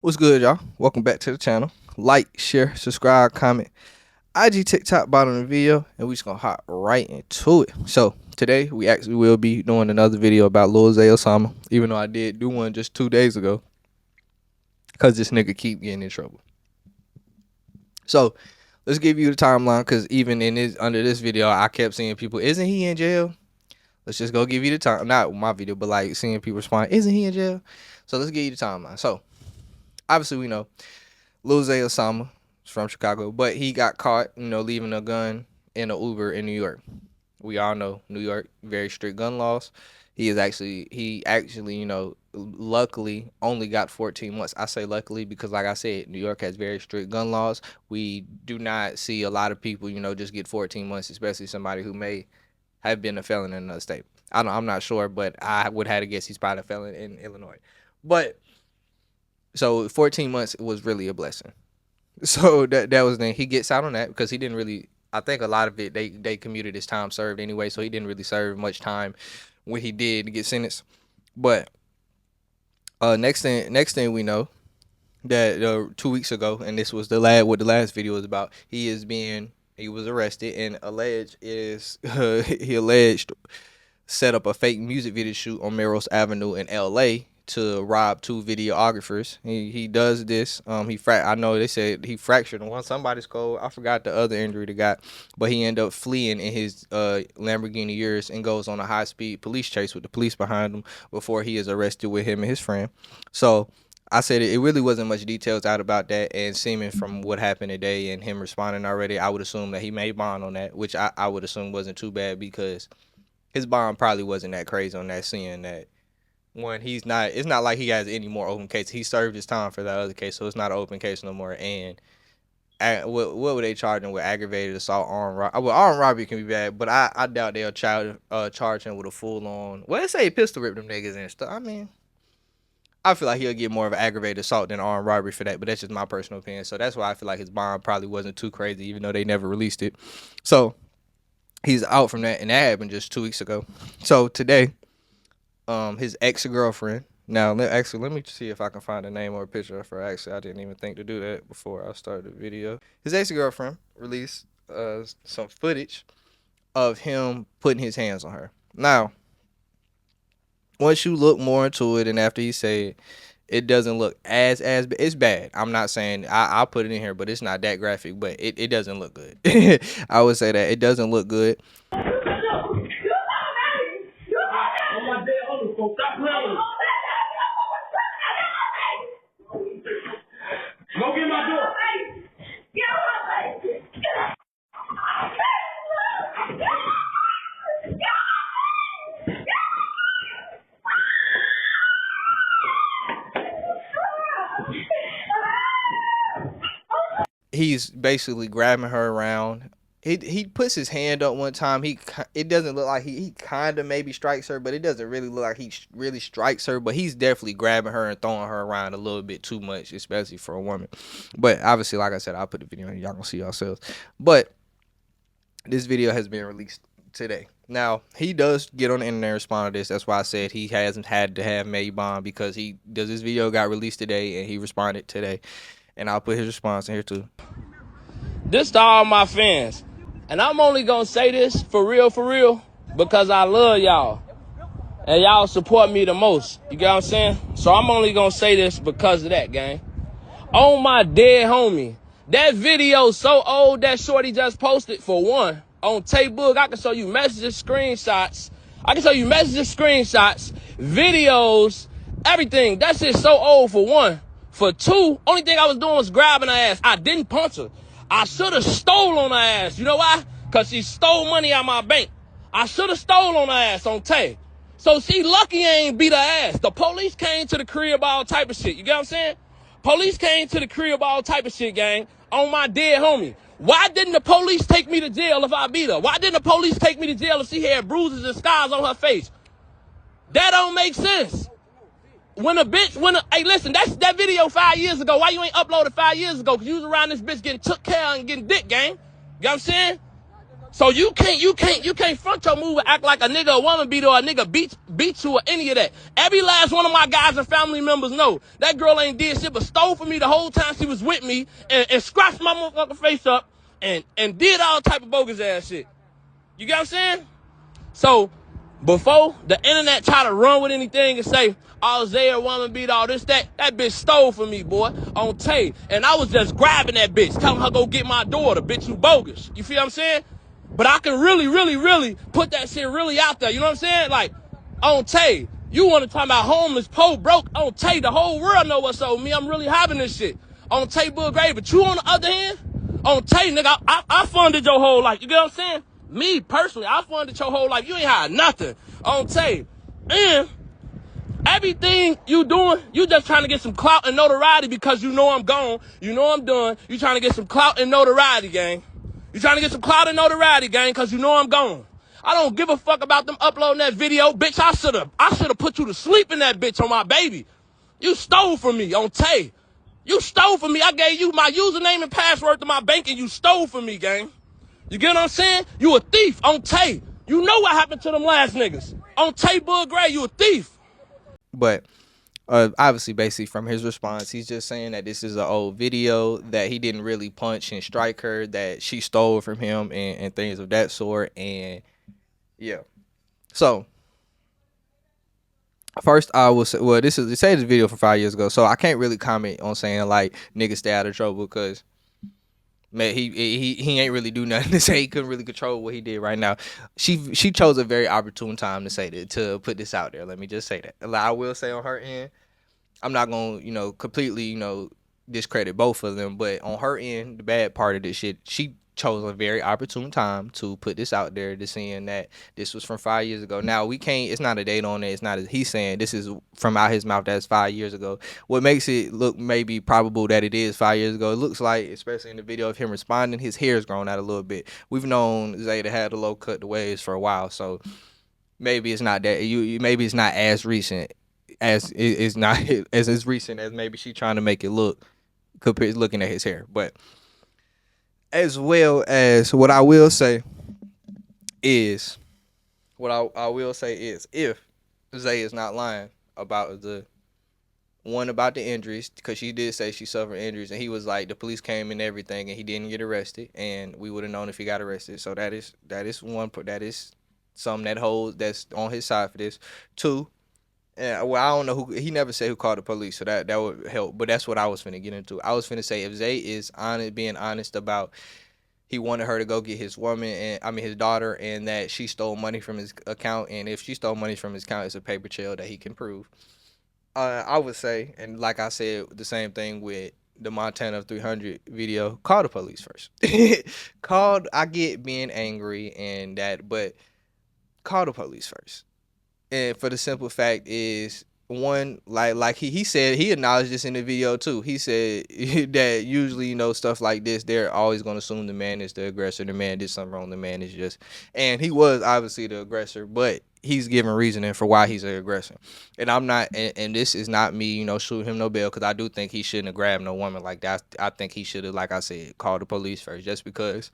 What's good, y'all? Welcome back to the channel. Like, share, subscribe, comment. IG, TikTok, bottom of the video, and we just gonna hop right into it. So today we actually will be doing another video about Lil Zay Osama, even though I did do one just 2 days ago, cause this nigga keep getting in trouble. So let's give you the timeline, cause even in this under this video, I kept seeing people, isn't he in jail? Let's just go give you the time, not my video, but like seeing people respond, isn't he in jail? So let's give you the timeline. So obviously we know Lil Zay Osama is from Chicago, but he got caught, leaving a gun in an Uber in New York. We all know New York, very strict gun laws. He actually, luckily only got 14 months. I say luckily because, like I said, New York has very strict gun laws. We do not see a lot of people, just get 14 months, especially somebody who may have been a felon in another state. I'm not sure, but I would have to guess he's probably a felon in Illinois. But so 14 months was really a blessing. So that was then he gets out on that because he didn't really. I think a lot of it they commuted his time served anyway, so he didn't really serve much time when he did get sentenced. But next thing we know that 2 weeks ago, and this was what the last video was about. He was arrested and he alleged set up a fake music video shoot on Melrose Avenue in L.A. to rob two videographers. He does this. I know they said he fractured one somebody's skull. I forgot the other injury they got, but he ended up fleeing in his Lamborghini Urus and goes on a high-speed police chase with the police behind him before he is arrested with him and his friend. So I said it really wasn't much details out about that, and seeming from what happened today and him responding already, I would assume that he made bond on that, which I would assume wasn't too bad because his bond probably wasn't that crazy on that, seeing that one, it's not like he has any more open cases. He served his time for that other case, so it's not an open case no more. And what would they charge him with? Aggravated assault, armed robbery. Well, armed robbery can be bad, but I doubt they'll charge him with a full on. Well, let's say he pistol whip them niggas and stuff. I mean, I feel like he'll get more of an aggravated assault than armed robbery for that, but that's just my personal opinion. So that's why I feel like his bond probably wasn't too crazy, even though they never released it. So he's out from that, and that happened just 2 weeks ago. So today, his ex-girlfriend. Now, let me see if I can find a name or a picture of her. Actually, I didn't even think to do that before I started the video. His ex-girlfriend released some footage of him putting his hands on her. Now, once you look more into it, and after he said it doesn't look as it's bad. I'm not saying I'll put it in here, but it's not that graphic. But it doesn't look good. I would say that it doesn't look good. He's basically grabbing her around. He puts his hand up one time. It doesn't look like he kind of maybe strikes her, but it doesn't really look like he really strikes her. But he's definitely grabbing her and throwing her around a little bit too much, especially for a woman. But obviously, like I said, I'll put the video in. Y'all gonna see yourselves. But this video has been released today. Now, he does get on the internet and respond to this. That's why I said he hasn't had to have made bond, because this video got released today and he responded today. And I'll put his response in here too. This to all my fans. And I'm only gonna say this for real, because I love y'all. And y'all support me the most. You get what I'm saying? So I'm only gonna say this because of that, gang. On my dead homie. That video so old that shorty just posted, for one, on Taybook. I can show you messages, screenshots. Videos, everything. That shit's so old, for one. For two, only thing I was doing was grabbing her ass. I didn't punch her. I should have stole on her ass. You know why? Because she stole money out my bank. I should have stole on her ass on Tay. So she lucky I ain't beat her ass. The police came to the crib, all type of shit. You get what I'm saying? Police came to the crib, all type of shit, gang. On my dead homie. Why didn't the police take me to jail if I beat her? Why didn't the police take me to jail if she had bruises and scars on her face? That don't make sense. Hey, listen, that video 5 years ago. Why you ain't uploaded 5 years ago? Because you was around this bitch getting took care of and getting dick, gang. You know what I'm saying? So you can't front your move and act like a nigga a woman beater or a nigga beat you or any of that. Every last one of my guys and family members know that girl ain't did shit but stole from me the whole time she was with me and scratched my motherfucking face up and did all type of bogus ass shit. You get what I'm saying? So before the internet try to run with anything and say, oh, Zay a woman beat all this, that bitch stole from me, boy, on tape. And I was just grabbing that bitch, telling her go get my daughter, bitch, you bogus. You feel what I'm saying? But I can really put that shit really out there. You know what I'm saying? Like, on tape. You want to talk about homeless, poor, broke, on tape. The whole world know what's up with me. I'm really having this shit. On tape, Bill Gray. But you on the other hand, on tape, nigga, I funded your whole life. You get what I'm saying? Me, personally, I funded your whole life. You ain't had nothing on tape. And everything you doing, you just trying to get some clout and notoriety because you know I'm gone. You know I'm done. You trying to get some clout and notoriety, gang. You trying to get some clout and notoriety, gang, because you know I'm gone. I don't give a fuck about them uploading that video. Bitch, I should have put you to sleep in that bitch on my baby. You stole from me on Tay. You stole from me. I gave you my username and password to my bank and you stole from me, gang. You get what I'm saying? You a thief on Tay. You know what happened to them last niggas. On Tay Bull Gray, you a thief. But obviously, basically from his response, he's just saying that this is an old video, that he didn't really punch and strike her, that she stole from him, and things of that sort. And yeah, so first I will say, well, this is, they say this video from 5 years ago, so I can't really comment on saying like niggas stay out of trouble, because man, he ain't really do nothing to say. He couldn't really control what he did right now. She chose a very opportune time to say that, to put this out there. Let me just say that. Like, I will say on her end, I'm not gonna, completely, discredit both of them, but on her end, the bad part of this shit, she chose a very opportune time to put this out there, to seeing that this was from 5 years ago. Now we can't, it's not a date on it, it's not a, he's saying this is from out his mouth, that's 5 years ago. What makes it look maybe probable that it is 5 years ago, it looks like, especially in the video of him responding, his hair's grown out a little bit. We've known Zay to have the low cut the waves for a while, so maybe it's not that, maybe it's not as recent as it's not as recent as maybe she trying to make it look, compared looking at his hair. But as well as what I will say is, I will say is, if Zay is not lying about about the injuries, because she did say she suffered injuries, and he was like, the police came and everything, and he didn't get arrested, and we would have known if he got arrested. So that is that is something that holds, that's on his side for this. Two, yeah, well, I don't know who, he never said who called the police, so that would help. But that's what I was finna get into. I was finna say, if Zay is honest, being honest about, he wanted her to go get his woman, and I mean his daughter, and that she stole money from his account, and if she stole money from his account, it's a paper trail that he can prove. I would say, and like I said, the same thing with the Montana 300 video, call the police first. Called, I get being angry and that, but call the police first. And for the simple fact is, one, like he said, he acknowledged this in the video too. He said that usually, stuff like this, they're always gonna assume the man is the aggressor. The man did something wrong. The man is just, and he was obviously the aggressor, but he's giving reasoning for why he's an aggressor. And I'm not, and this is not me, shooting him no bail, because I do think he shouldn't have grabbed no woman like that. I think he should have, like I said, called the police first, just because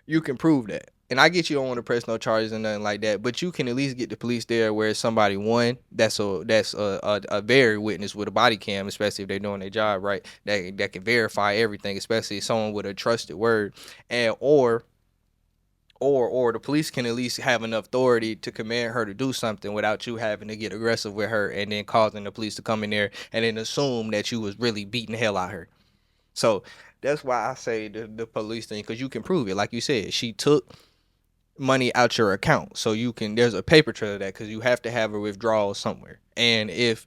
you can prove that. And I get you don't want to press no charges and nothing like that, but you can at least get the police there where somebody, one, that's a very witness with a body cam, especially if they're doing their job right, that can verify everything, especially someone with a trusted word, and or the police can at least have enough authority to command her to do something without you having to get aggressive with her and then causing the police to come in there and then assume that you was really beating the hell out of her. So that's why I say the police thing, because you can prove it. Like you said, she took money out your account, so you can, there's a paper trail of that, because you have to have a withdrawal somewhere. And it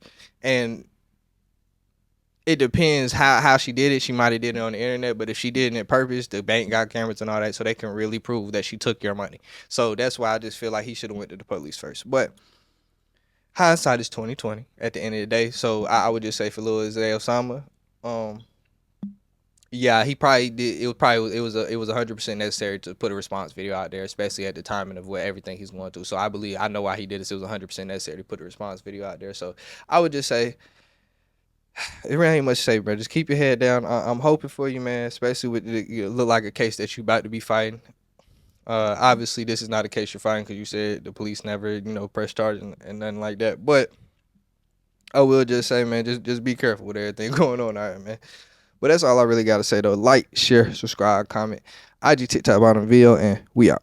depends how she did it. She might have did it on the internet, but if she did it on purpose, the bank got cameras and all that, so they can really prove that she took your money. So that's why I just feel like he should have went to the police first. But hindsight is 2020 at the end of the day. So I would just say, for Lil Zay Osama, yeah, he probably did. It was 100% necessary to put a response video out there, especially at the timing of what everything he's going through. So I know why he did this. It was 100% necessary to put a response video out there. So I would just say, it really ain't much to say, bro. Just keep your head down. I'm hoping for you, man. Especially with you look like a case that you about to be fighting. Obviously, this is not a case you're fighting because you said the police never, press charges and nothing like that. But I will just say, man, just be careful with everything going on out here, man. But that's all I really got to say, though. Like, share, subscribe, comment. IG, TikTok, bottom video, and we out.